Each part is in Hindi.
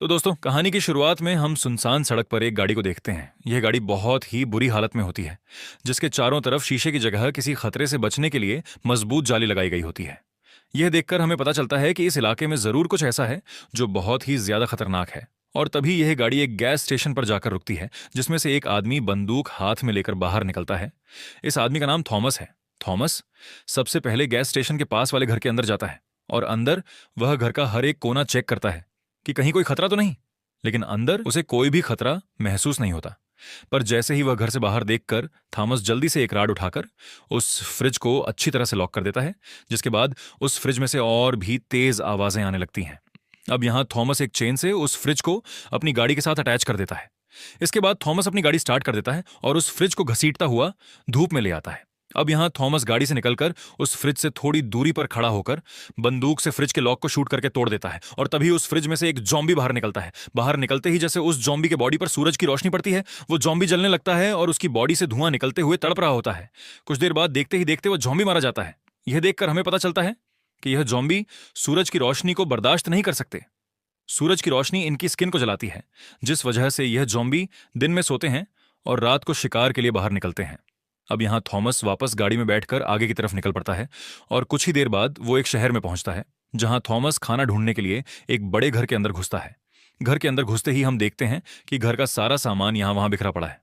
तो दोस्तों, कहानी की शुरुआत में हम सुनसान सड़क पर एक गाड़ी को देखते हैं। यह गाड़ी बहुत ही बुरी हालत में होती है, जिसके चारों तरफ शीशे की जगह किसी खतरे से बचने के लिए मजबूत जाली लगाई गई होती है। यह देखकर हमें पता चलता है कि इस इलाके में जरूर कुछ ऐसा है जो बहुत ही ज्यादा खतरनाक है। और तभी यह गाड़ी एक गैस स्टेशन पर जाकर रुकती है, जिसमें से एक आदमी बंदूक हाथ में लेकर बाहर निकलता है। इस आदमी का नाम थॉमस है। थॉमस सबसे पहले गैस स्टेशन के पास वाले घर के अंदर जाता है और अंदर वह घर का हर एक कोना चेक करता है कि कहीं कोई खतरा तो नहीं। लेकिन अंदर उसे कोई भी खतरा महसूस नहीं होता। पर जैसे ही वह घर से बाहर देखकर थॉमस जल्दी से एक राड उठाकर उस फ्रिज को अच्छी तरह से लॉक कर देता है, जिसके बाद उस फ्रिज में से और भी तेज आवाजें आने लगती हैं। अब यहां थॉमस एक चेन से उस फ्रिज को अपनी गाड़ी के साथ अटैच कर देता है। इसके बाद थॉमस अपनी गाड़ी स्टार्ट कर देता है और उस फ्रिज को घसीटता हुआ धूप में ले आता है। अब यहां थॉमस गाड़ी से निकलकर उस फ्रिज से थोड़ी दूरी पर खड़ा होकर बंदूक से फ्रिज के लॉक को शूट करके तोड़ देता है और तभी उस फ्रिज में से एक जॉम्बी बाहर निकलता है। बाहर निकलते ही जैसे उस जॉम्बी के बॉडी पर सूरज की रोशनी पड़ती है, वो जॉम्बी जलने लगता है और उसकी बॉडी से धुआं निकलते हुए तड़प रहा होता है। कुछ देर बाद देखते ही देखते वो जॉम्बी मारा जाता है। यह देखकर हमें पता चलता है कि यह जॉम्बी सूरज की रोशनी को बर्दाश्त नहीं कर सकते। सूरज की रोशनी इनकी स्किन को जलाती है, जिस वजह से यह जॉम्बी दिन में सोते हैं और रात को शिकार के लिए बाहर निकलते हैं। अब यहां थॉमस वापस गाड़ी में बैठकर आगे की तरफ निकल पड़ता है और कुछ ही देर बाद वो एक शहर में पहुंचता है, जहां थॉमस खाना ढूंढने के लिए एक बड़े घर के अंदर घुसता है। घर के अंदर घुसते ही हम देखते हैं कि घर का सारा सामान यहां वहां बिखरा पड़ा है।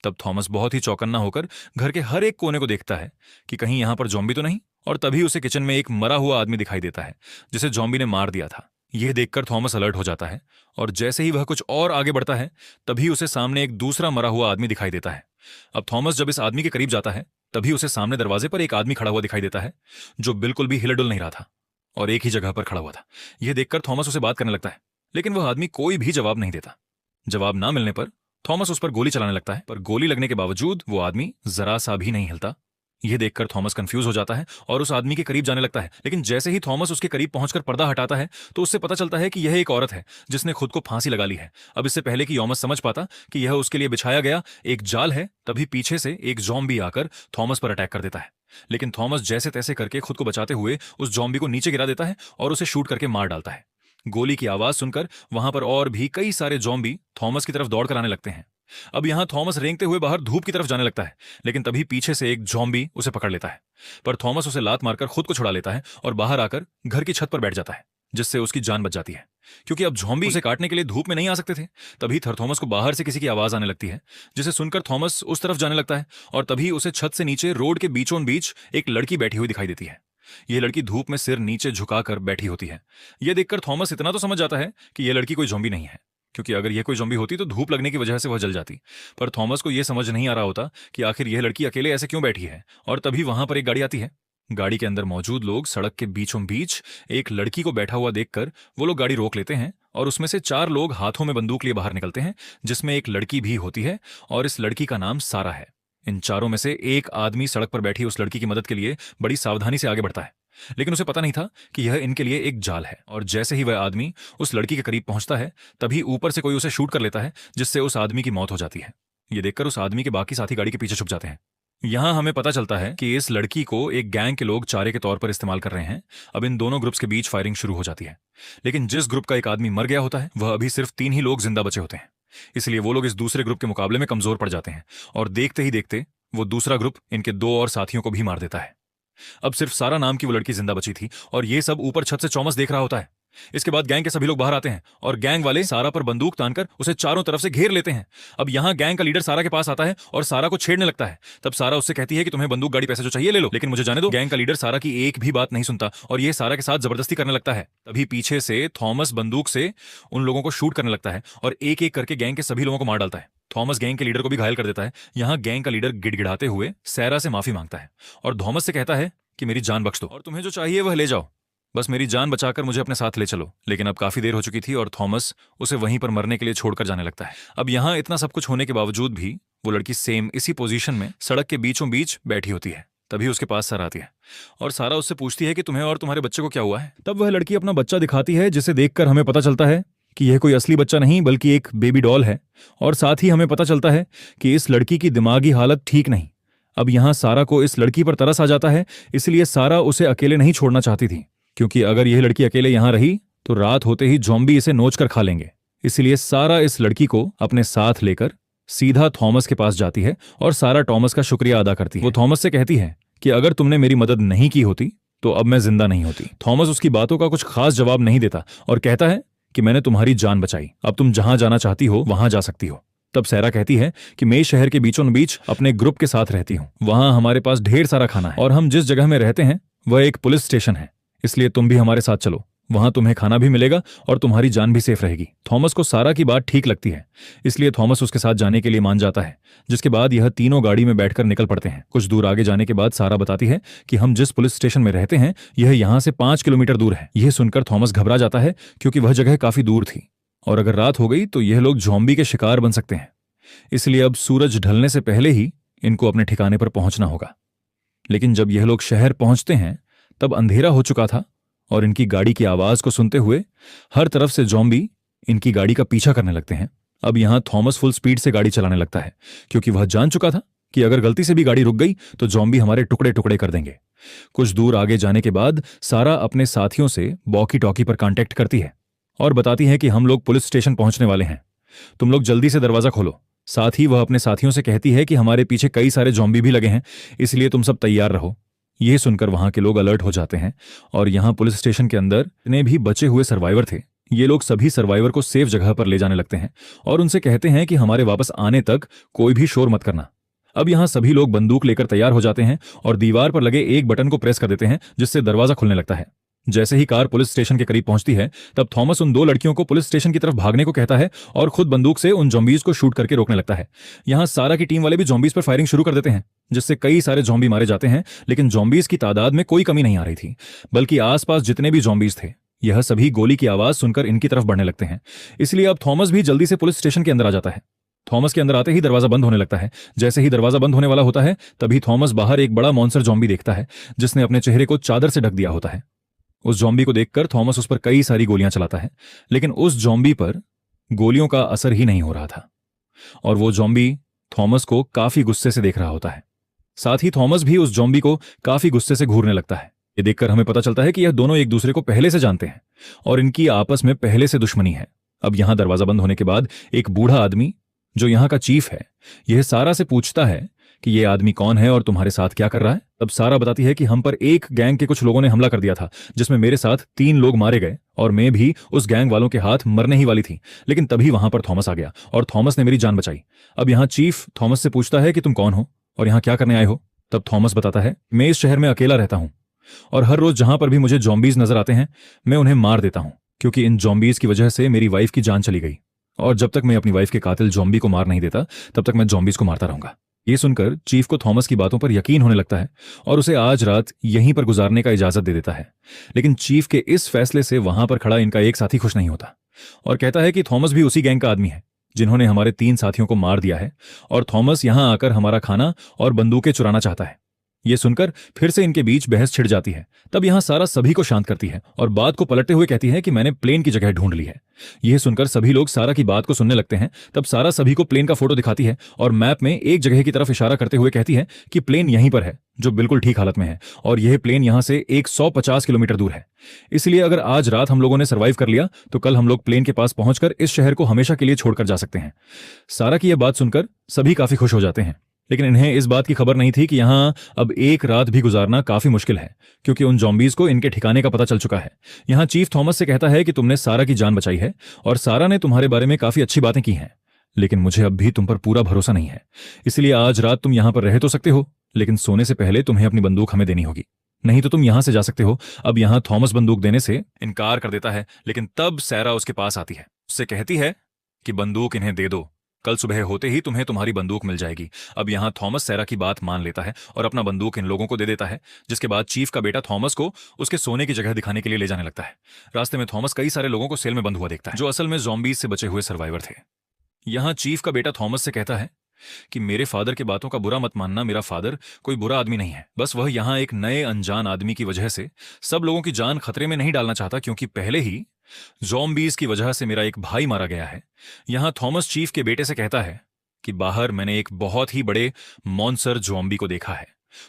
तब थॉमस बहुत ही चौकन्ना होकर घर के हर एक कोने को देखता है कि कहीं यहां पर जॉम्बी तो नहीं। और तभी उसे किचन में एक मरा हुआ आदमी दिखाई देता है, जिसे जॉम्बी ने मार दिया था। यह देखकर थॉमस अलर्ट हो जाता है और जैसे ही वह कुछ और आगे बढ़ता है, तभी उसे सामने एक दूसरा मरा हुआ आदमी दिखाई देता है। अब थॉमस जब इस आदमी के करीब जाता है, तभी उसे सामने दरवाजे पर एक आदमी खड़ा हुआ दिखाई देता है, जो बिल्कुल भी हिलडुल नहीं रहा था और एक ही जगह पर खड़ा हुआ था। यह देखकर थॉमस उसे बात करने लगता है, लेकिन वह आदमी कोई भी जवाब नहीं देता। जवाब ना मिलने पर थॉमस उस पर गोली चलाने लगता है, पर गोली लगने के बावजूद वो आदमी जरा सा भी नहीं हिलता। यह देखकर थॉमस कंफ्यूज हो जाता है और उस आदमी के करीब जाने लगता है, लेकिन जैसे ही थॉमस उसके करीब पहुंचकर पर्दा हटाता है, तो उससे पता चलता है कि यह एक औरत है जिसने खुद को फांसी लगा ली है। अब इससे पहले कि थॉमस समझ पाता कि यह उसके लिए बिछाया गया एक जाल है, तभी पीछे से एक जॉम्बी आकर थॉमस पर अटैक कर देता है। लेकिन थॉमस जैसे तैसे करके खुद को बचाते हुए उस जॉम्बी को नीचे गिरा देता है और उसे शूट करके मार डालता है। गोली की आवाज सुनकर वहां पर और भी कई सारे जॉम्बी थॉमस की तरफ दौड़ कर आने लगते हैं। अब यहां थॉमस रेंगते हुए बाहर धूप की तरफ जाने लगता है, लेकिन तभी पीछे से एक जॉम्बी उसे पकड़ लेता है। पर थॉमस उसे लात मारकर खुद को छुड़ा लेता है और बाहर आकर घर की छत पर बैठ जाता है, जिससे उसकी जान बच जाती है, क्योंकि अब जॉम्बी उसे काटने के लिए धूप में नहीं आ सकते थे। तभी थॉमस को बाहर से किसी की आवाज आने लगती है, जिसे सुनकर थॉमस उस तरफ जाने लगता है और तभी उसे छत से नीचे रोड के बीचों बीच एक लड़की बैठी हुई दिखाई देती है। यह लड़की धूप में सिर नीचे झुकाकर बैठी होती है। यह देखकर थॉमस इतना तो समझ जाता है कि यह लड़की कोई जॉम्बी नहीं है, क्योंकि अगर यह कोई जॉम्बी होती तो धूप लगने की वजह से वह जल जाती। पर थॉमस को यह समझ नहीं आ रहा होता कि आखिर यह लड़की अकेले ऐसे क्यों बैठी है। और तभी वहां पर एक गाड़ी आती है। गाड़ी के अंदर मौजूद लोग सड़क के बीचों बीच एक लड़की को बैठा हुआ देखकर वो लोग गाड़ी रोक लेते हैं और उसमें से 4 लोग हाथों में बंदूक लिए बाहर निकलते हैं, जिसमें एक लड़की भी होती है और इस लड़की का नाम सारा है। इन चारों में से एक आदमी सड़क पर बैठी उस लड़की की मदद के लिए बड़ी सावधानी से आगे बढ़ता है, लेकिन उसे पता नहीं था कि यह इनके लिए एक जाल है। और जैसे ही वह आदमी उस लड़की के करीब पहुंचता है, तभी ऊपर से कोई उसे शूट कर लेता है, जिससे उस आदमी की मौत हो जाती है। यह देखकर उस आदमी के बाकी साथी गाड़ी के पीछे छुप जाते हैं। यहां हमें पता चलता है कि इस लड़की को एक गैंग के लोग चारे के तौर पर इस्तेमाल कर रहे हैं। अब इन दोनों ग्रुप्स के बीच फायरिंग शुरू हो जाती है, लेकिन जिस ग्रुप का एक आदमी मर गया होता है, वह अभी सिर्फ 3 ही लोग जिंदा बचे होते हैं। इसलिए वो लोग इस दूसरे ग्रुप के मुकाबले में कमजोर पड़ जाते हैं और देखते ही देखते वो दूसरा ग्रुप इनके 2 और साथियों को भी मार देता है। अब सिर्फ सारा नाम की वो लड़की जिंदा बची थी और ये सब ऊपर छत से थॉमस देख रहा होता है। इसके बाद गैंग के सभी लोग बाहर आते हैं और गैंग वाले सारा पर बंदूक तानकर उसे चारों तरफ से घेर लेते हैं। अब यहां गैंग का लीडर सारा के पास आता है और सारा को छेड़ने लगता है। तब सारा उससे कहती है कि तुम्हें बंदूक गाड़ी पैसे जो चाहिए ले लो, लेकिन मुझे जाने दो। गैंग का लीडर सारा की एक भी बात नहीं सुनता और ये सारा के साथ जबरदस्ती करने लगता है। तभी पीछे से थॉमस बंदूक से उन लोगों को शूट करने लगता है और एक एक करके गैंग के सभी लोगों को मार डालता है। थॉमस गैंग के लीडर को भी घायल कर देता है। यहां गैंग का लीडर गिड़गिड़ाते हुए सारा से माफी मांगता है और थॉमस से कहता है कि मेरी जान बख्श दो और तुम्हें जो चाहिए वह ले जाओ, बस मेरी जान बचाकर मुझे अपने साथ ले चलो। लेकिन अब काफी देर हो चुकी थी और थॉमस उसे वहीं पर मरने के लिए छोड़कर जाने लगता है। अब यहां इतना सब कुछ होने के बावजूद भी वो लड़की सेम इसी पोजीशन में सड़क के बीचों बीच बैठी होती है। तभी उसके पास सारा आती है और सारा उससे पूछती है कि तुम्हें और तुम्हारे बच्चे को क्या हुआ है। तब वह लड़की अपना बच्चा दिखाती है, जिसे देखकर हमें पता चलता है कि यह कोई असली बच्चा नहीं बल्कि एक बेबी डॉल है। और साथ ही हमें पता चलता है कि इस लड़की की दिमागी हालत ठीक नहीं। अब यहां सारा को इस लड़की पर तरस आ जाता है, इसलिए सारा उसे अकेले नहीं छोड़ना चाहती थी, क्योंकि अगर यह लड़की अकेले यहां रही तो रात होते ही ज़ॉम्बी इसे नोच कर खा लेंगे। इसलिए सारा इस लड़की को अपने साथ लेकर सीधा थॉमस के पास जाती है और सारा थॉमस का शुक्रिया अदा करती है। वो थॉमस से कहती है कि अगर तुमने मेरी मदद नहीं की होती तो अब मैं जिंदा नहीं होती। थॉमस उसकी बातों का कुछ खास जवाब नहीं देता और कहता है कि मैंने तुम्हारी जान बचाई, अब तुम जहां जाना चाहती हो वहां जा सकती हो। तब सैरा कहती है कि मैं इस शहर के बीचों बीच अपने ग्रुप के साथ रहती हूँ, वहां हमारे पास ढेर सारा खाना है और हम जिस जगह में रहते हैं वह एक पुलिस स्टेशन है, इसलिए तुम भी हमारे साथ चलो, वहां तुम्हें खाना भी मिलेगा और तुम्हारी जान भी सेफ रहेगी। थॉमस को सारा की बात ठीक लगती है, इसलिए थॉमस उसके साथ जाने के लिए मान जाता है, जिसके बाद यह तीनों गाड़ी में बैठकर निकल पड़ते हैं। कुछ दूर आगे जाने के बाद सारा बताती है कि हम जिस पुलिस स्टेशन में रहते हैं यह यहाँ से 5 किलोमीटर दूर है। यह सुनकर थॉमस घबरा जाता है क्योंकि वह जगह काफी दूर थी और अगर रात हो गई तो यह लोग ज़ॉम्बी के शिकार बन सकते हैं, इसलिए अब सूरज ढलने से पहले ही इनको अपने ठिकाने पर पहुंचना होगा। लेकिन जब यह लोग शहर पहुंचते हैं तब अंधेरा हो चुका था और इनकी गाड़ी की आवाज को सुनते हुए हर तरफ से ज़ॉम्बी इनकी गाड़ी का पीछा करने लगते हैं। अब यहां थॉमस फुल स्पीड से गाड़ी चलाने लगता है क्योंकि वह जान चुका था कि अगर गलती से भी गाड़ी रुक गई तो ज़ॉम्बी हमारे टुकड़े टुकड़े कर देंगे। कुछ दूर आगे जाने के बाद सारा अपने साथियों से वॉकी टॉकी पर कांटेक्ट करती है और बताती है कि हम लोग पुलिस स्टेशन पहुंचने वाले हैं, तुम लोग जल्दी से दरवाजा खोलो। साथ ही वह अपने साथियों से कहती है कि हमारे पीछे कई सारे ज़ॉम्बी भी लगे हैं, इसलिए तुम सब तैयार रहो। यह सुनकर वहां के लोग अलर्ट हो जाते हैं और यहां पुलिस स्टेशन के अंदर जितने भी बचे हुए सर्वाइवर थे ये लोग सभी सर्वाइवर को सेफ जगह पर ले जाने लगते हैं और उनसे कहते हैं कि हमारे वापस आने तक कोई भी शोर मत करना। अब यहां सभी लोग बंदूक लेकर तैयार हो जाते हैं और दीवार पर लगे एक बटन को प्रेस कर देते हैं जिससे दरवाजा खुलने लगता है। जैसे ही कार पुलिस स्टेशन के करीब पहुंचती है तब थॉमस उन 2 लड़कियों को पुलिस स्टेशन की तरफ भागने को कहता है और खुद बंदूक से उन ज़ॉम्बीज को शूट करके रोकने लगता है। यहां सारा की टीम वाले भी ज़ॉम्बीज पर फायरिंग शुरू कर देते हैं जिससे कई सारे ज़ॉम्बी मारे जाते हैं, लेकिन ज़ॉम्बीज की तादाद में कोई कमी नहीं आ रही थी, बल्कि आसपास जितने भी ज़ॉम्बीज थे यह सभी गोली की आवाज सुनकर इनकी तरफ बढ़ने लगते हैं। इसलिए अब थॉमस भी जल्दी से पुलिस स्टेशन के अंदर आ जाता है। थॉमस के अंदर आते ही दरवाजा बंद होने लगता है। जैसे ही दरवाजा बंद होने वाला होता है तभी थॉमस बाहर एक बड़ा मॉन्स्टर ज़ॉम्बी देखता है जिसने अपने चेहरे को चादर से ढक दिया होता है। उस ज़ॉम्बी को देखकर थॉमस उस पर कई सारी गोलियां चलाता है, लेकिन उस ज़ॉम्बी पर गोलियों का असर ही नहीं हो रहा था और वो ज़ॉम्बी थॉमस को काफी गुस्से से देख रहा होता है। साथ ही थॉमस भी उस ज़ॉम्बी को काफी गुस्से से घूरने लगता है। ये देखकर हमें पता चलता है कि यह दोनों एक दूसरे को पहले से जानते हैं और इनकी आपस में पहले से दुश्मनी है। अब यहां दरवाजा बंद होने के बाद एक बूढ़ा आदमी जो यहां का चीफ है यह सारा से पूछता है कि यह आदमी कौन है और तुम्हारे साथ क्या कर रहा है। तब सारा बताती है कि हम पर एक गैंग के कुछ लोगों ने हमला कर दिया था जिसमें मेरे साथ 3 लोग मारे गए और मैं भी उस गैंग वालों के हाथ मरने ही वाली थी, लेकिन तभी वहां पर थॉमस आ गया और थॉमस ने मेरी जान बचाई। अब यहाँ चीफ थॉमस से पूछता है कि तुम कौन हो और यहाँ क्या करने आए हो। तब थॉमस बताता है मैं इस शहर में अकेला रहता हूँ और हर रोज जहां पर भी मुझे ज़ॉम्बीज नजर आते हैं मैं उन्हें मार देता हूं, क्योंकि इन ज़ॉम्बीज की वजह से मेरी वाइफ की जान चली गई और जब तक मैं अपनी वाइफ के कातिल ज़ॉम्बी को मार नहीं देता तब तक मैं ज़ॉम्बीज को मारता रहूंगा। ये सुनकर चीफ को थॉमस की बातों पर यकीन होने लगता है और उसे आज रात यहीं पर गुजारने का इजाजत दे देता है। लेकिन चीफ के इस फैसले से वहां पर खड़ा इनका एक साथी खुश नहीं होता और कहता है कि थॉमस भी उसी गैंग का आदमी है जिन्होंने हमारे 3 साथियों को मार दिया है और थॉमस यहां आकर हमारा खाना और बंदूकें चुराना चाहता है। ये सुनकर फिर से इनके बीच बहस छिड़ जाती है। तब यहां सारा सभी को शांत करती है और बात को पलटते हुए कहती है कि मैंने प्लेन की जगह ढूंढ ली है। यह सुनकर सभी लोग सारा की बात को सुनने लगते हैं। तब सारा सभी को प्लेन का फोटो दिखाती है और मैप में एक जगह की तरफ इशारा करते हुए कहती है कि प्लेन यहीं पर है जो बिल्कुल ठीक हालत में है और यह प्लेन यहां से 150 किलोमीटर दूर है। इसलिए अगर आज रात हम लोगों ने सर्वाइव कर लिया तो कल हम लोग प्लेन के पास पहुंचकर इस शहर को हमेशा के लिए छोड़कर जा सकते हैं। सारा की यह बात सुनकर सभी काफी खुश हो जाते हैं, लेकिन इन्हें इस बात की खबर नहीं थी कि यहां अब एक रात भी गुजारना काफी मुश्किल है, क्योंकि उन ज़ॉम्बीज को इनके ठिकाने का पता चल चुका है। यहां चीफ थॉमस से कहता है कि तुमने सारा की जान बचाई है और सारा ने तुम्हारे बारे में काफी अच्छी बातें की हैं, लेकिन मुझे अब भी तुम पर पूरा भरोसा नहीं है। इसलिए आज रात तुम यहां पर रह तो सकते हो, लेकिन सोने से पहले तुम्हें अपनी बंदूक हमें देनी होगी, नहीं तो तुम यहां से जा सकते हो। अब यहां थॉमस बंदूक देने से इनकार कर देता है, लेकिन तब सैरा उसके पास आती है, उससे कहती है कि बंदूक इन्हें दे दो, कल सुबह होते ही तुम्हें तुम्हारी बंदूक मिल जाएगी। अब यहां थॉमस सैरा की बात मान लेता है और अपना बंदूक इन लोगों को दे देता है, जिसके बाद चीफ का बेटा थॉमस को उसके सोने की जगह दिखाने के लिए ले जाने लगता है। रास्ते में थॉमस कई सारे लोगों को सेल में बंद हुआ देखता है जो असल में ज़ॉम्बीज से बचे हुए सर्वाइवर थे। यहां चीफ का बेटा थॉमस से कहता है कि मेरे फादर की बातों का बुरा मत मानना, मेरा फादर कोई बुरा आदमी नहीं है, बस वह यहां एक नए अनजान आदमी की वजह से सब लोगों की जान खतरे में नहीं डालना चाहता, क्योंकि पहले ही ज़ॉम्बीज की वजह से मेरा एक भाई मारा गया है। यहां थॉमस चीफ के बेटे से कहता है कि बाहर मैंने एक बहुत ही बड़े मॉन्स्टर ज़ॉम्बी को देखा है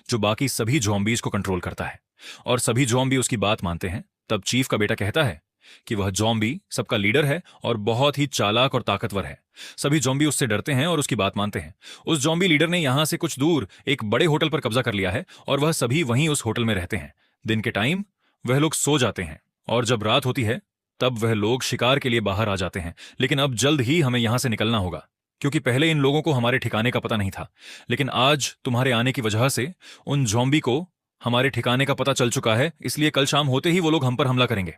जो बाकी सभी ज़ॉम्बीज को कंट्रोल करता है और सभी ज़ॉम्बी उसकी बात मानते हैं। तब चीफ का बेटा कहता है कि वह जॉम्बी सबका लीडर है और बहुत ही चालाक और ताकतवर है। सभी जॉम्बी उससे डरते हैं और उसकी बात मानते हैं। उस जॉम्बी लीडर ने यहां से कुछ दूर एक बड़े होटल पर कब्जा कर लिया है और वह सभी वहीं उस होटल में रहते हैं। दिन के टाइम वह लोग सो जाते हैं और जब रात होती है तब वह लोग शिकार के लिए बाहर आ जाते हैं। लेकिन अब जल्द ही हमें यहां से निकलना होगा, क्योंकि पहले इन लोगों को हमारे ठिकाने का पता नहीं था, लेकिन आज तुम्हारे आने की वजह से उन जॉम्बी को हमारे ठिकाने का पता चल चुका है, इसलिए कल शाम होते ही वो लोग हम पर हमला करेंगे।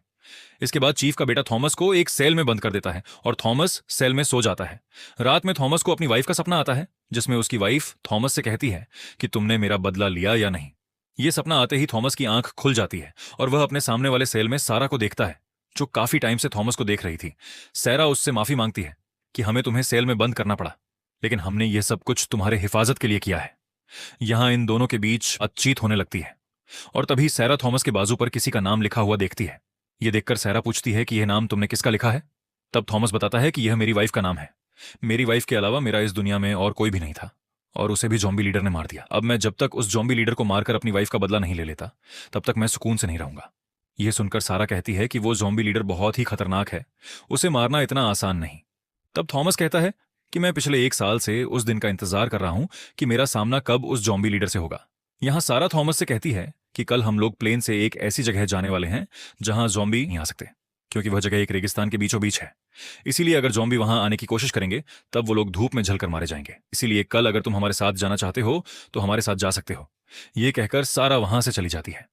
इसके बाद चीफ का बेटा थॉमस को एक सेल में बंद कर देता है और थॉमस सेल में सो जाता है। रात में थॉमस को अपनी वाइफ का सपना आता है, जिसमें उसकी वाइफ थॉमस से कहती है कि तुमने मेरा बदला लिया या नहीं। यह सपना आते ही थॉमस की आंख खुल जाती है और वह अपने सामने वाले सेल में सारा को देखता है, जो काफी टाइम से थॉमस को देख रही थी। सैरा उससे माफी मांगती है कि हमें तुम्हें सेल में बंद करना पड़ा, लेकिन हमने यह सब कुछ तुम्हारे हिफाजत के लिए किया है। यहां इन दोनों के बीच बातचीत होने लगती है और तभी सैरा थॉमस के बाजू पर किसी का नाम लिखा हुआ देखती है। यह देखकर सैरा पूछती है कि यह नाम तुमने किसका लिखा है? तब थॉमस बताता है कि यह मेरी वाइफ का नाम है। मेरी वाइफ के अलावा मेरा इस दुनिया में और कोई भी नहीं था और उसे भी जॉम्बी लीडर ने मार दिया। अब मैं जब तक उस जॉम्बी लीडर को मारकर अपनी वाइफ का बदला नहीं ले लेता, तब तक मैं सुकून से नहीं रहूंगा। यह सुनकर सारा कहती है कि वो जॉम्बी लीडर बहुत ही खतरनाक है, उसे मारना इतना आसान नहीं। तब थॉमस कहता है कि मैं पिछले 1 साल से उस दिन का इंतजार कर रहा हूं कि मेरा सामना कब उस जॉम्बी लीडर से होगा। यहां सारा थॉमस से कहती है कि कल हम लोग प्लेन से एक ऐसी जगह जाने वाले हैं जहां जॉम्बी नहीं आ सकते, क्योंकि वह जगह एक रेगिस्तान के बीचों बीच है। इसीलिए अगर जॉम्बी वहां आने की कोशिश करेंगे तब वो लोग धूप में जलकर मारे जाएंगे। इसीलिए कल अगर तुम हमारे साथ जाना चाहते हो तो हमारे साथ जा सकते हो। यह कहकर सारा वहां से चली जाती है।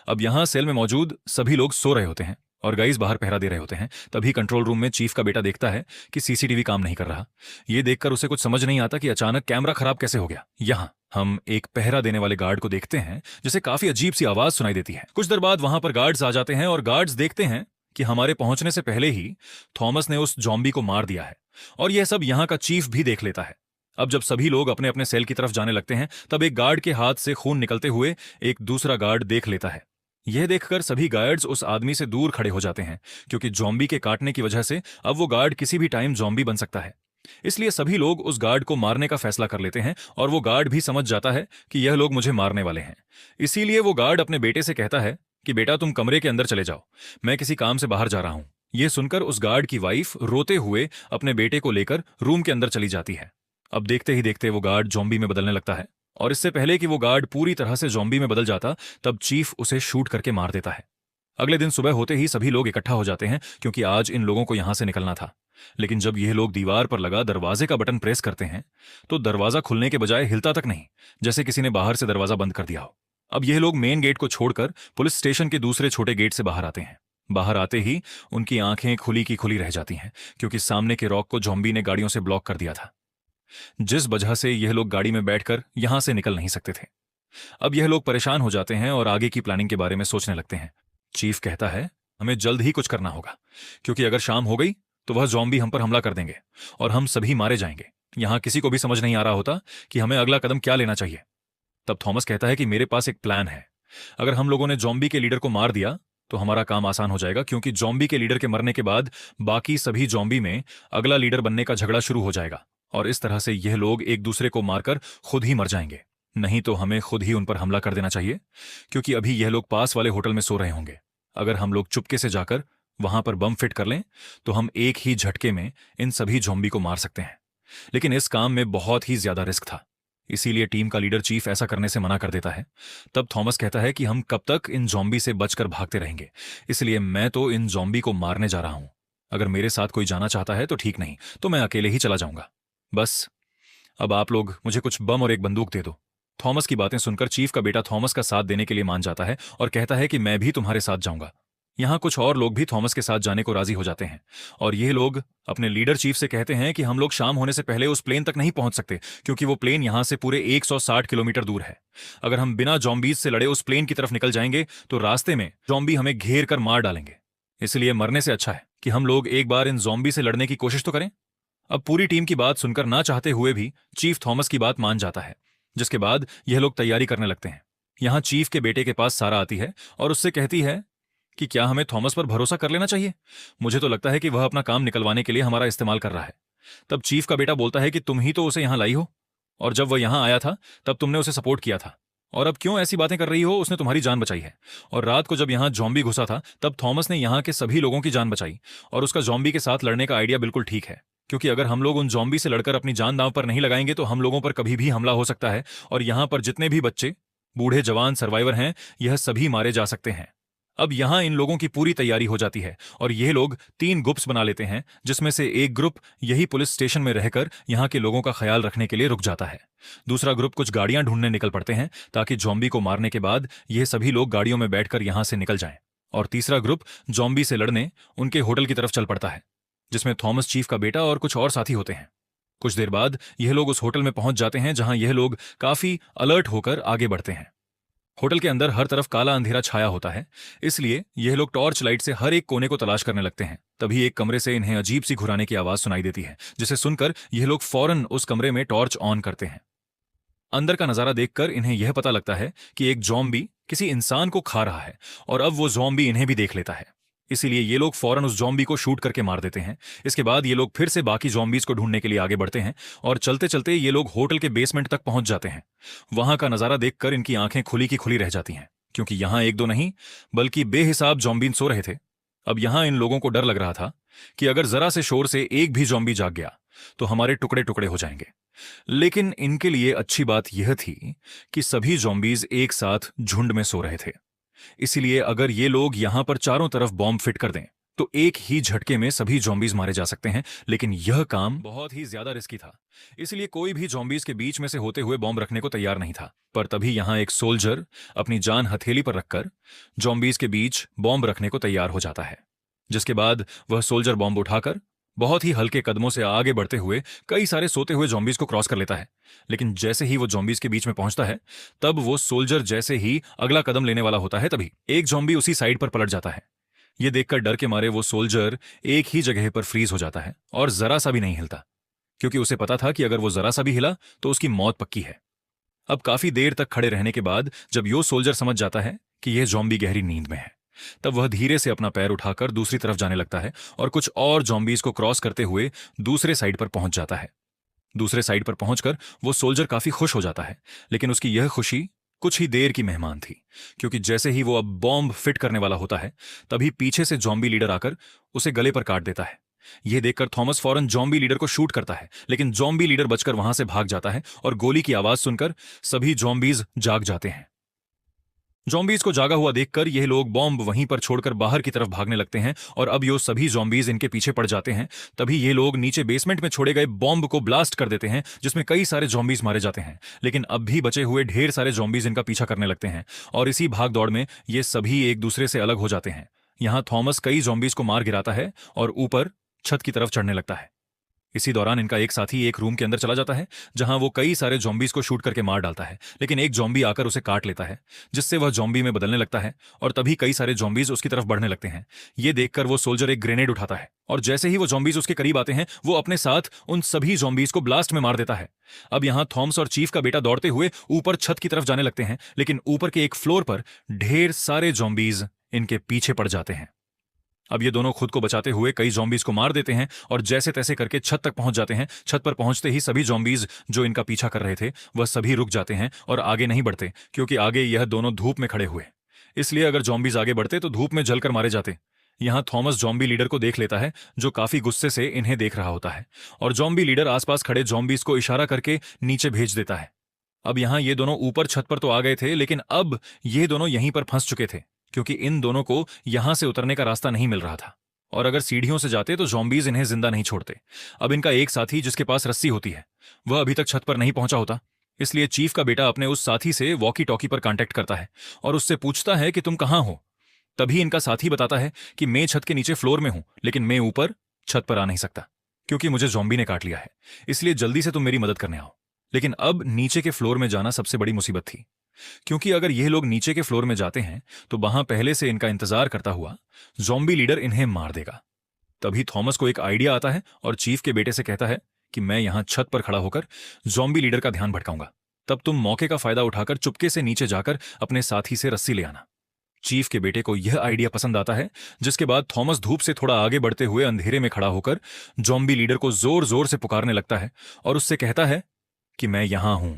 अब यहां सेल में मौजूद सभी लोग सो रहे होते हैं और गाइस बाहर पहरा दे रहे होते हैं। तभी कंट्रोल रूम में चीफ का बेटा देखता है कि सीसीटीवी काम नहीं कर रहा। यह देखकर उसे कुछ समझ नहीं आता कि अचानक कैमरा खराब कैसे हो गया। यहां हम एक पहरा देने वाले गार्ड को देखते हैं, जिसे काफी अजीब सी आवाज सुनाई देती है। कुछ देर बाद वहां पर गार्ड्स आ जाते हैं और गार्ड्स देखते हैं कि हमारे पहुंचने से पहले ही थॉमस ने उस जॉम्बी को मार दिया है। और यह सब यहां का चीफ भी देख लेता है। अब जब सभी लोग अपने अपने सेल की तरफ जाने लगते हैं, तब एक गार्ड के हाथ से खून निकलते हुए एक दूसरा गार्ड देख लेता है। यह देखकर सभी गार्ड्स उस आदमी से दूर खड़े हो जाते हैं, क्योंकि जॉम्बी के काटने की वजह से अब वो गार्ड किसी भी टाइम जॉम्बी बन सकता है। इसलिए सभी लोग उस गार्ड को मारने का फैसला कर लेते हैं और वो गार्ड भी समझ जाता है कि यह लोग मुझे मारने वाले हैं। इसीलिए वो गार्ड अपने बेटे से कहता है कि बेटा तुम कमरे के अंदर चले जाओ, मैं किसी काम से बाहर जा रहा हूं। यह सुनकर उस गार्ड की वाइफ रोते हुए अपने बेटे को लेकर रूम के अंदर चली जाती है। अब देखते ही देखते वो गार्ड जॉम्बी में बदलने लगता है और इससे पहले कि वो गार्ड पूरी तरह से जॉम्बी में बदल जाता, तब चीफ उसे शूट करके मार देता है। अगले दिन सुबह होते ही सभी लोग इकट्ठा हो जाते हैं, क्योंकि आज इन लोगों को यहां से निकलना था। लेकिन जब यह लोग दीवार पर लगा दरवाजे का बटन प्रेस करते हैं तो दरवाजा खुलने के बजाय हिलता तक नहीं, जैसे किसी ने बाहर से दरवाजा बंद कर दिया हो। अब यह लोग मेन गेट को छोड़कर पुलिस स्टेशन के दूसरे छोटे गेट से बाहर आते हैं। बाहर आते ही उनकी आंखें खुली की खुली रह जाती हैं, क्योंकि सामने के रॉक को जॉम्बी ने गाड़ियों से ब्लॉक कर दिया था, जिस वजह से यह लोग गाड़ी में बैठकर यहां से निकल नहीं सकते थे। अब यह लोग परेशान हो जाते हैं और आगे की प्लानिंग के बारे में सोचने लगते हैं। चीफ कहता है हमें जल्द ही कुछ करना होगा, क्योंकि अगर शाम हो गई तो वह जॉम्बी हम पर हमला कर देंगे और हम सभी मारे जाएंगे। यहां किसी को भी समझ नहीं आ रहा होता कि हमें अगला कदम क्या लेना चाहिए। तब थॉमस कहता है कि मेरे पास एक प्लान है। अगर हम लोगों ने जॉम्बी के लीडर को मार दिया तो हमारा काम आसान हो जाएगा, क्योंकि जॉम्बी के लीडर के मरने के बाद बाकी सभी जॉम्बी में अगला लीडर बनने का झगड़ा शुरू हो जाएगा और इस तरह से यह लोग एक दूसरे को मारकर खुद ही मर जाएंगे। नहीं तो हमें खुद ही उन पर हमला कर देना चाहिए, क्योंकि अभी यह लोग पास वाले होटल में सो रहे होंगे। अगर हम लोग चुपके से जाकर वहां पर बम फिट कर लें तो हम एक ही झटके में इन सभी जॉम्बी को मार सकते हैं। लेकिन इस काम में बहुत ही ज्यादा रिस्क था, इसीलिए टीम का लीडर चीफ ऐसा करने से मना कर देता है। तब थॉमस कहता है कि हम कब तक इन जॉम्बी से बचकर भागते रहेंगे, इसलिए मैं तो इन जॉम्बी को मारने जा रहा हूं। अगर मेरे साथ कोई जाना चाहता है तो ठीक, नहीं तो मैं अकेले ही चला जाऊंगा। बस अब आप लोग मुझे कुछ बम और एक बंदूक दे दो। थॉमस की बातें सुनकर चीफ का बेटा थॉमस का साथ देने के लिए मान जाता है और कहता है कि मैं भी तुम्हारे साथ जाऊंगा। यहां कुछ और लोग भी थॉमस के साथ जाने को राजी हो जाते हैं और ये लोग अपने लीडर चीफ से कहते हैं कि हम लोग शाम होने से पहले उस प्लेन तक नहीं पहुंच सकते, क्योंकि वो प्लेन यहां से पूरे 160 किलोमीटर दूर है। अगर हम बिना जॉम्बीज से लड़े उस प्लेन की तरफ निकल जाएंगे तो रास्ते में जॉम्बी हमें घेर कर मार डालेंगे। इसलिए मरने से अच्छा है कि हम लोग एक बार इन जॉम्बी से लड़ने की कोशिश तो करें। अब पूरी टीम की बात सुनकर ना चाहते हुए भी चीफ थॉमस की बात मान जाता है, जिसके बाद यह लोग तैयारी करने लगते हैं। यहां चीफ के बेटे के पास सारा आती है और उससे कहती है कि क्या हमें थॉमस पर भरोसा कर लेना चाहिए। मुझे तो लगता है कि वह अपना काम निकलवाने के लिए हमारा इस्तेमाल कर रहा है। तब चीफ का बेटा बोलता है कि तुम ही तो उसे यहां लाई हो, और जब वह यहां आया था तब तुमने उसे सपोर्ट किया था और अब क्यों ऐसी बातें कर रही हो? उसने तुम्हारी जान बचाई है। और रात को जब यहाँ जॉम्बी घुसा था तब थॉमस ने यहाँ के सभी लोगों की जान बचाई। और उसका जॉम्बी के साथ लड़ने का आइडिया बिल्कुल ठीक है, क्योंकि अगर हम लोग उन जॉम्बी से लड़कर अपनी जान दांव पर नहीं लगाएंगे तो हम लोगों पर कभी भी हमला हो सकता है, और यहाँ पर जितने भी बच्चे, बूढ़े, जवान, सर्वाइवर हैं, यह सभी मारे जा सकते हैं। अब यहां इन लोगों की पूरी तैयारी हो जाती है और ये लोग 3 ग्रुप्स बना लेते हैं, जिसमें से एक ग्रुप यही पुलिस स्टेशन में रहकर यहां के लोगों का ख्याल रखने के लिए रुक जाता है। दूसरा ग्रुप कुछ गाड़ियां ढूंढने निकल पड़ते हैं ताकि जॉम्बी को मारने के बाद ये सभी लोग गाड़ियों में बैठकर यहां से निकल जाएं। और तीसरा ग्रुप जॉम्बी से लड़ने उनके होटल की तरफ चल पड़ता है, जिसमें थॉमस, चीफ का बेटा और कुछ और साथी होते हैं। कुछ देर बाद यह लोग उस होटल में पहुंच जाते हैं जहां यह लोग काफी अलर्ट होकर आगे बढ़ते हैं। होटल के अंदर हर तरफ काला अंधेरा छाया होता है, इसलिए यह लोग टॉर्च लाइट से हर एक कोने को तलाश करने लगते हैं। तभी एक कमरे से इन्हें अजीब सी घुराने की आवाज सुनाई देती है, जिसे सुनकर यह लोग फौरन उस कमरे में टॉर्च ऑन करते हैं। अंदर का नजारा देखकर इन्हें यह पता लगता है कि एक जॉम्बी किसी इंसान को खा रहा है और अब वो जॉम्बी इन्हें भी देख लेता है। इसीलिए ये लोग फौरन उस जॉम्बी को शूट करके मार देते हैं। इसके बाद ये लोग फिर से बाकी जॉम्बीज को ढूंढने के लिए आगे बढ़ते हैं और चलते चलते ये लोग होटल के बेसमेंट तक पहुंच जाते हैं। वहां का नजारा देखकर इनकी आंखें खुली की खुली रह जाती हैं, क्योंकि यहां एक दो नहीं बल्कि बेहिसाब जॉम्बीन सो रहे थे। अब यहां इन लोगों को डर लग रहा था कि अगर जरा से शोर से एक भी जॉम्बी जाग गया तो हमारे टुकड़े टुकड़े हो जाएंगे। लेकिन इनके लिए अच्छी बात यह थी कि सभी जॉम्बीज एक साथ झुंड में सो रहे थे। इसलिए अगर ये लोग यहां पर चारों तरफ बॉम्ब फिट कर दें तो एक ही झटके में सभी जॉम्बीज मारे जा सकते हैं। लेकिन यह काम बहुत ही ज्यादा रिस्की था, इसलिए कोई भी जॉम्बीज के बीच में से होते हुए बॉम्ब रखने को तैयार नहीं था। पर तभी यहां एक सोल्जर अपनी जान हथेली पर रखकर जॉम्बीज के बीच बॉम्ब रखने को तैयार हो जाता है, जिसके बाद वह सोल्जर बॉम्ब उठाकर बहुत ही हल्के कदमों से आगे बढ़ते हुए कई सारे सोते हुए जॉम्बीज को क्रॉस कर लेता है। लेकिन जैसे ही वो जॉम्बीज के बीच में पहुंचता है, तब वो सोल्जर जैसे ही अगला कदम लेने वाला होता है, तभी एक जॉम्बी उसी साइड पर पलट जाता है। ये देखकर डर के मारे वो सोल्जर एक ही जगह पर फ्रीज हो जाता है और जरा सा भी नहीं हिलता, क्योंकि उसे पता था कि अगर वो जरा सा भी हिला तो उसकी मौत पक्की है। अब काफी देर तक खड़े रहने के बाद जब यो सोल्जर समझ जाता है कि यह जॉम्बी गहरी नींद में है, तब वह धीरे से अपना पैर उठाकर दूसरी तरफ जाने लगता है और कुछ और जॉम्बीज को क्रॉस करते हुए दूसरे साइड पर पहुंच जाता है। दूसरे साइड पर पहुंचकर वो सोल्जर काफी खुश हो जाता है, लेकिन उसकी यह खुशी कुछ ही देर की मेहमान थी, क्योंकि जैसे ही वो अब बॉम्ब फिट करने वाला होता है, तभी पीछे से जॉम्बी लीडर आकर उसे गले पर काट देता है। यह देखकर थॉमस फौरन जॉम्बी लीडर को शूट करता है, लेकिन जॉम्बी लीडर बचकर वहां से भाग जाता है और गोली की आवाज सुनकर सभी जॉम्बीज जाग जाते हैं। जॉम्बीज को जागा हुआ देखकर यह लोग बॉम्ब वहीं पर छोड़कर बाहर की तरफ भागने लगते हैं और अब यो सभी जॉम्बीज इनके पीछे पड़ जाते हैं। तभी ये लोग नीचे बेसमेंट में छोड़े गए बॉम्ब को ब्लास्ट कर देते हैं, जिसमें कई सारे जॉम्बीज मारे जाते हैं। लेकिन अब भी बचे हुए ढेर सारे जॉम्बीज इनका पीछा करने लगते हैं और इसी भाग दौड़ में ये सभी एक दूसरे से अलग हो जाते हैं। यहां थॉमस कई जॉम्बीज को मार गिराता है और ऊपर छत की तरफ चढ़ने लगता है। इसी दौरान इनका एक साथी एक रूम के अंदर चला जाता है, जहां वो कई सारे जॉम्बीज को शूट करके मार डालता है, लेकिन एक जॉम्बी आकर उसे काट लेता है, जिससे वह जॉम्बी में बदलने लगता है और तभी कई सारे जॉम्बीज उसकी तरफ बढ़ने लगते हैं। ये देखकर वो सोल्जर एक ग्रेनेड उठाता है और जैसे ही वो जॉम्बीज उसके करीब आते हैं, वो अपने साथ उन सभी जॉम्बीज को ब्लास्ट में मार देता है। अब यहां थॉमस और चीफ का बेटा दौड़ते हुए ऊपर छत की तरफ जाने लगते हैं, लेकिन ऊपर के एक फ्लोर पर ढेर सारे जॉम्बीज इनके पीछे पड़ जाते हैं। अब ये दोनों खुद को बचाते हुए कई जॉम्बीज को मार देते हैं और जैसे तैसे करके छत तक पहुंच जाते हैं। छत पर पहुंचते ही सभी जॉम्बीज जो इनका पीछा कर रहे थे वह सभी रुक जाते हैं और आगे नहीं बढ़ते, क्योंकि आगे यह दोनों धूप में खड़े हुए। इसलिए अगर जॉम्बीज आगे बढ़ते तो धूप में जलकर मारे जाते। यहां थॉमस जॉम्बी लीडर को देख लेता है, जो काफी गुस्से से इन्हें देख रहा होता है, और जॉम्बी लीडर आसपास खड़े जॉम्बीज को इशारा करके नीचे भेज देता है। अब यहां ये दोनों ऊपर छत पर तो आ गए थे, लेकिन अब ये दोनों यहीं पर फंस चुके थे, क्योंकि इन दोनों को यहां से उतरने का रास्ता नहीं मिल रहा था, और अगर सीढ़ियों से जाते तो जॉम्बीज इन्हें जिंदा नहीं छोड़ते। अब इनका एक साथी जिसके पास रस्सी होती है वह अभी तक छत पर नहीं पहुंचा होता, इसलिए चीफ का बेटा अपने उस साथी से वॉकी टॉकी पर कांटेक्ट करता है और उससे पूछता है कि तुम कहां हो। तभी इनका साथी बताता है कि मैं छत के नीचे फ्लोर में हूं, लेकिन मैं ऊपर छत पर आ नहीं सकता क्योंकि मुझे जॉम्बी ने काट लिया है, इसलिए जल्दी से तुम मेरी मदद करने आओ। लेकिन अब नीचे के फ्लोर में जाना सबसे बड़ी मुसीबत थी, क्योंकि अगर यह लोग नीचे के फ्लोर में जाते हैं तो वहां पहले से इनका इंतजार करता हुआ जॉम्बी लीडर इन्हें मार देगा। तभी थॉमस को एक आइडिया आता है और चीफ के बेटे से कहता है कि मैं यहां छत पर खड़ा होकर जॉम्बी लीडर का ध्यान भटकाऊंगा, तब तुम मौके का फायदा उठाकर चुपके से नीचे जाकर अपने साथी से रस्सी ले आना। चीफ के बेटे को यह आइडिया पसंद आता है, जिसके बाद थॉमस धूप से थोड़ा आगे बढ़ते हुए अंधेरे में खड़ा होकर जॉम्बी लीडर को जोर जोर से पुकारने लगता है और उससे कहता है कि मैं यहां हूं,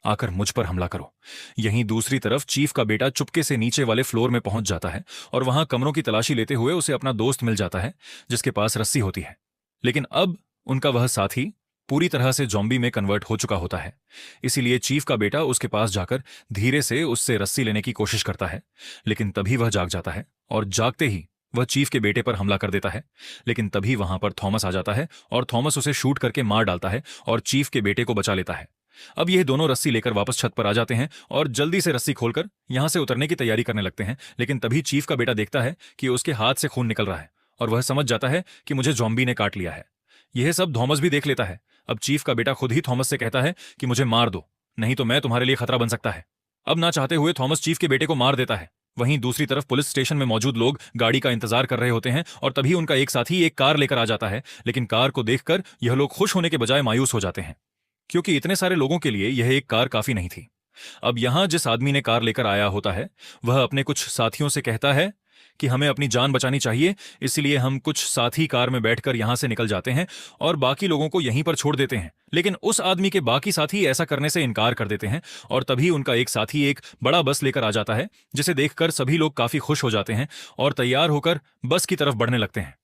आकर मुझ पर हमला करो। यहीं दूसरी तरफ चीफ का बेटा चुपके से नीचे वाले फ्लोर में पहुंच जाता है और वहां कमरों की तलाशी लेते हुए उसे अपना दोस्त मिल जाता है जिसके पास रस्सी होती है। लेकिन अब उनका वह साथी पूरी तरह से जॉम्बी में कन्वर्ट हो चुका होता है। इसीलिए चीफ का बेटा उसके पास जाकर धीरे से उससे रस्सी लेने की कोशिश करता है, लेकिन तभी वह जाग जाता है और जागते ही वह चीफ के बेटे पर हमला कर देता है। लेकिन तभी वहां पर थॉमस आ जाता है और थॉमस उसे शूट करके मार डालता है और चीफ के बेटे को बचा लेता है। अब यह दोनों रस्सी लेकर वापस छत पर आ जाते हैं और जल्दी से रस्सी खोलकर यहां से उतरने की तैयारी करने लगते हैं। लेकिन तभी चीफ का बेटा देखता है कि उसके हाथ से खून निकल रहा है और वह समझ जाता है कि मुझे जॉम्बी ने काट लिया है। यह सब थॉमस भी देख लेता है। अब चीफ का बेटा खुद ही थॉमस से कहता है कि मुझे मार दो, नहीं तो मैं तुम्हारे लिए खतरा बन सकता है। अब ना चाहते हुए थॉमस चीफ के बेटे को मार देता है। वहीं दूसरी तरफ पुलिस स्टेशन में मौजूद लोग गाड़ी का इंतजार कर रहे होते हैं और तभी उनका एक साथी एक कार लेकर आ जाता है। लेकिन कार को देखकर यह लोग खुश होने के बजाय मायूस हो जाते हैं, क्योंकि इतने सारे लोगों के लिए यह एक कार काफी नहीं थी। अब यहां जिस आदमी ने कार लेकर आया होता है वह अपने कुछ साथियों से कहता है कि हमें अपनी जान बचानी चाहिए, इसलिए हम कुछ साथी कार में बैठकर यहां से निकल जाते हैं और बाकी लोगों को यहीं पर छोड़ देते हैं। लेकिन उस आदमी के बाकी साथी ऐसा करने से इनकार कर देते हैं और तभी उनका एक साथी एक बड़ा बस लेकर आ जाता है, जिसे देखकर सभी लोग काफी खुश हो जाते हैं और तैयार होकर बस की तरफ बढ़ने लगते हैं।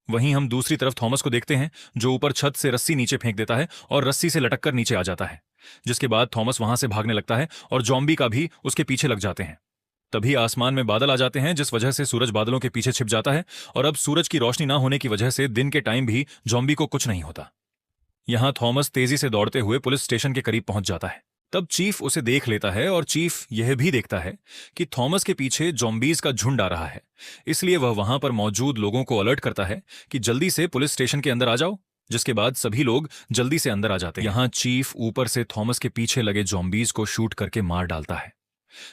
वहीं हम दूसरी तरफ थॉमस को देखते हैं जो ऊपर छत से रस्सी नीचे फेंक देता है और रस्सी से लटक कर नीचे आ जाता है, जिसके बाद थॉमस वहां से भागने लगता है और जॉम्बी का भी उसके पीछे लग जाते हैं। तभी आसमान में बादल आ जाते हैं, जिस वजह से सूरज बादलों के पीछे छिप जाता है और अब सूरज की रोशनी ना होने की वजह से दिन के टाइम भी जॉम्बी को कुछ नहीं होता। यहां थॉमस तेजी से दौड़ते हुए पुलिस स्टेशन के करीब पहुंच जाता है। तब चीफ उसे देख लेता है और चीफ यह भी देखता है कि थॉमस के पीछे जॉम्बीज का झुंड आ रहा है। इसलिए वह वहां पर मौजूद लोगों को अलर्ट करता है कि जल्दी से पुलिस स्टेशन के अंदर आ जाओ, जिसके बाद सभी लोग जल्दी से अंदर आ जाते हैं। यहां चीफ ऊपर से थॉमस के पीछे लगे जॉम्बीज को शूट करके मार डालता है,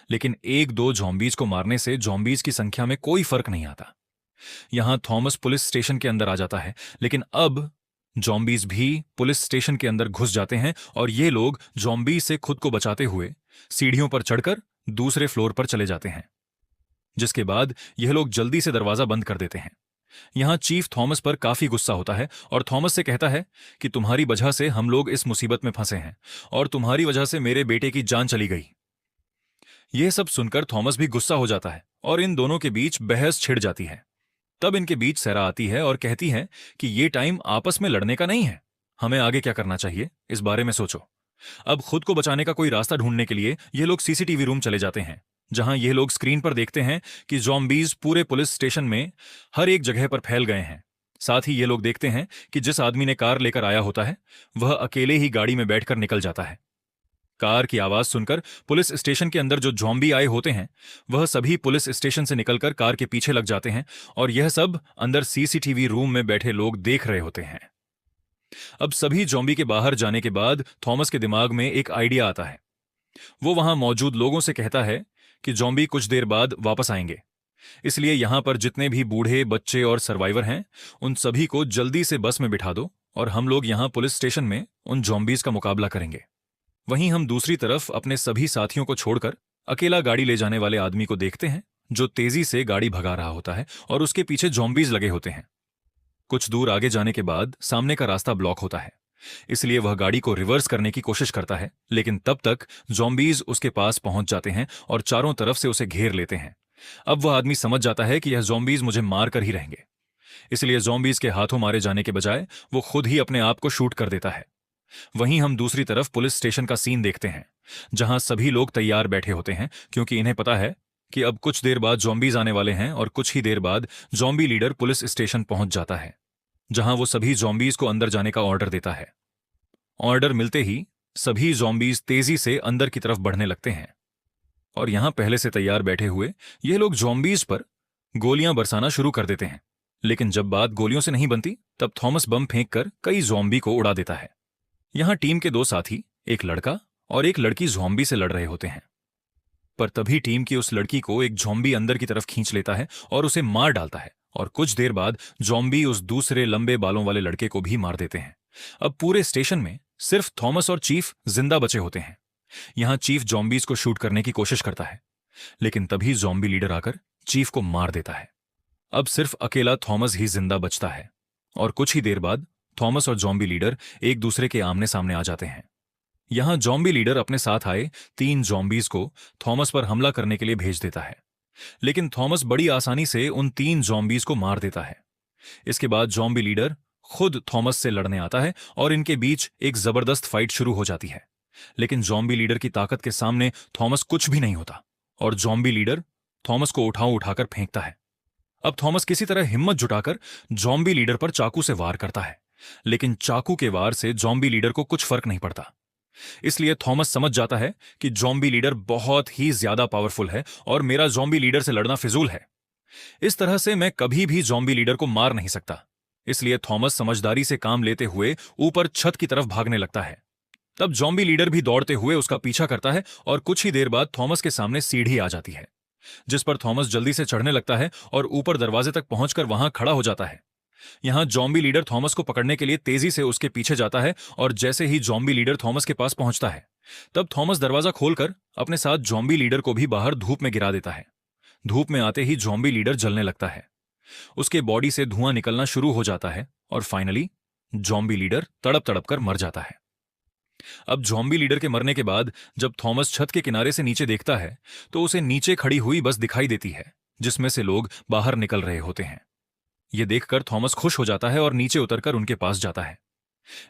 लेकिन एक दो जॉम्बीज को मारने से जॉम्बीज की संख्या में कोई फर्क नहीं आता। यहां थॉमस पुलिस स्टेशन के अंदर आ जाता है, लेकिन अब जॉम्बीज भी पुलिस स्टेशन के अंदर घुस जाते हैं और ये लोग जॉम्बीज से खुद को बचाते हुए सीढ़ियों पर चढ़कर दूसरे फ्लोर पर चले जाते हैं, जिसके बाद यह लोग जल्दी से दरवाजा बंद कर देते हैं। यहां चीफ थॉमस पर काफी गुस्सा होता है और थॉमस से कहता है कि तुम्हारी वजह से हम लोग इस मुसीबत में फंसे हैं और तुम्हारी वजह से मेरे बेटे की जान चली गई। यह सब सुनकर थॉमस भी गुस्सा हो जाता है और इन दोनों के बीच बहस छिड़ जाती है। तब इनके बीच सैरा आती है और कहती है कि ये टाइम आपस में लड़ने का नहीं है, हमें आगे क्या करना चाहिए इस बारे में सोचो। अब खुद को बचाने का कोई रास्ता ढूंढने के लिए ये लोग सीसीटीवी रूम चले जाते हैं, जहां ये लोग स्क्रीन पर देखते हैं कि जॉम्बीज पूरे पुलिस स्टेशन में हर एक जगह पर फैल गए हैं। साथ ही ये लोग देखते हैं कि जिस आदमी ने कार लेकर आया होता है वह अकेले ही गाड़ी में बैठकर निकल जाता है। कार की आवाज सुनकर पुलिस स्टेशन के अंदर जो जॉम्बी आए होते हैं वह सभी पुलिस स्टेशन से निकलकर कार के पीछे लग जाते हैं और यह सब अंदर सीसीटीवी रूम में बैठे लोग देख रहे होते हैं। अब सभी जॉम्बी के बाहर जाने के बाद थॉमस के दिमाग में एक आइडिया आता है। वो वहां मौजूद लोगों से कहता है कि जॉम्बी कुछ देर बाद वापस आएंगे, इसलिए यहां पर जितने भी बूढ़े, बच्चे और सर्वाइवर हैं उन सभी को जल्दी से बस में बिठा दो और हम लोग यहां पुलिस स्टेशन में उन जॉम्बीज का मुकाबला करेंगे। वहीं हम दूसरी तरफ अपने सभी साथियों को छोड़कर अकेला गाड़ी ले जाने वाले आदमी को देखते हैं जो तेजी से गाड़ी भगा रहा होता है और उसके पीछे जॉम्बीज लगे होते हैं। कुछ दूर आगे जाने के बाद सामने का रास्ता ब्लॉक होता है, इसलिए वह गाड़ी को रिवर्स करने की कोशिश करता है, लेकिन तब तक जॉम्बीज उसके पास पहुंच जाते हैं और चारों तरफ से उसे घेर लेते हैं। अब वह आदमी समझ जाता है कि यह जॉम्बीज मुझे मार कर ही रहेंगे, इसलिए जॉम्बीज के हाथों मारे जाने के बजाय वो खुद ही अपने आप को शूट कर देता है। वहीं हम दूसरी तरफ पुलिस स्टेशन का सीन देखते हैं, जहां सभी लोग तैयार बैठे होते हैं, क्योंकि इन्हें पता है कि अब कुछ देर बाद जॉम्बीज आने वाले हैं और कुछ ही देर बाद जॉम्बी लीडर पुलिस स्टेशन पहुंच जाता है, जहां वो सभी जॉम्बीज को अंदर जाने का ऑर्डर देता है। ऑर्डर मिलते ही सभी जॉम्बीज तेजी से अंदर की तरफ बढ़ने लगते हैं और यहां पहले से तैयार बैठे हुए ये लोग जॉम्बीज पर गोलियां बरसाना शुरू कर देते हैं। लेकिन जब बात गोलियों से नहीं बनती तब थॉमस बम फेंककर कई जॉम्बी को उड़ा देता है। यहां टीम के दो साथी, एक लड़का और एक लड़की जॉम्बी से लड़ रहे होते हैं, पर तभी टीम की उस लड़की को एक जॉम्बी अंदर की तरफ खींच लेता है और उसे मार डालता है और कुछ देर बाद जॉम्बी उस दूसरे लंबे बालों वाले लड़के को भी मार देते हैं। अब पूरे स्टेशन में सिर्फ थॉमस और चीफ जिंदा बचे होते हैं। यहां चीफ जॉम्बीज को शूट करने की कोशिश करता है, लेकिन तभी जॉम्बी लीडर आकर चीफ को मार देता है। अब सिर्फ अकेला थॉमस ही जिंदा बचता है और कुछ ही देर बाद थॉमस और जॉम्बी लीडर एक दूसरे के आमने सामने आ जाते हैं। यहां जॉम्बी लीडर अपने साथ आए 3 जॉम्बीज को थॉमस पर हमला करने के लिए भेज देता है, लेकिन थॉमस बड़ी आसानी से उन 3 जॉम्बीज को मार देता है। इसके बाद जॉम्बी लीडर खुद थॉमस से लड़ने आता है और इनके बीच एक जबरदस्त फाइट शुरू हो जाती है। लेकिन जॉम्बी लीडर की ताकत के सामने थॉमस कुछ भी नहीं होता और जॉम्बी लीडर थॉमस को उठाकर फेंकता है। अब थॉमस किसी तरह हिम्मत जुटाकर जॉम्बी लीडर पर चाकू से वार करता है, लेकिन चाकू के वार से जॉम्बी लीडर को कुछ फर्क नहीं पड़ता। इसलिए थॉमस समझ जाता है कि जॉम्बी लीडर बहुत ही ज्यादा पावरफुल है और मेरा जॉम्बी लीडर से लड़ना फिजूल है। इस तरह से मैं कभी भी जॉम्बी लीडर को मार नहीं सकता। इसलिए थॉमस समझदारी से काम लेते हुए ऊपर छत की तरफ भागने लगता है। तब जॉम्बी लीडर भी दौड़ते हुए उसका पीछा करता है और कुछ ही देर बाद थॉमस के सामने सीढ़ी आ जाती है, जिस पर थॉमस जल्दी से चढ़ने लगता है और ऊपर दरवाजे तक पहुंचकर वहां खड़ा हो जाता है। यहां जॉम्बी लीडर थॉमस को पकड़ने के लिए तेजी से उसके पीछे जाता है और जैसे ही जॉम्बी लीडर थॉमस के पास पहुंचता है, तब थॉमस दरवाजा खोलकर अपने साथ जॉम्बी लीडर को भी बाहर धूप में गिरा देता है। धूप में आते ही जॉम्बी लीडर जलने लगता है, उसके बॉडी से धुआं निकलना शुरू हो जाता है और फाइनली जॉम्बी लीडर तड़प तड़प कर मर जाता है। अब जॉम्बी लीडर के मरने के बाद जब थॉमस छत के किनारे से नीचे देखता है तो उसे नीचे खड़ी हुई बस दिखाई देती है, जिसमें से लोग बाहर निकल रहे होते हैं। यह देखकर थॉमस खुश हो जाता है और नीचे उतरकर उनके पास जाता है।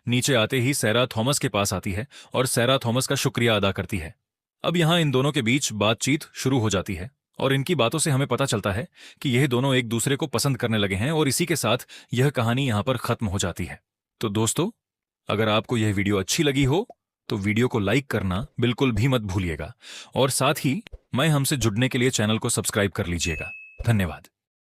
नीचे आते ही सैरा थॉमस के पास आती है और सैरा थॉमस का शुक्रिया अदा करती है। अब यहां इन दोनों के बीच बातचीत शुरू हो जाती है और इनकी बातों से हमें पता चलता है कि यह दोनों एक दूसरे को पसंद करने लगे हैं और इसी के साथ यह कहानी यहां पर खत्म हो जाती है। तो दोस्तों, अगर आपको यह वीडियो अच्छी लगी हो तो वीडियो को लाइक करना बिल्कुल भी मत भूलिएगा और साथ ही मैं हमसे जुड़ने के लिए चैनल को सब्सक्राइब कर लीजिएगा। धन्यवाद।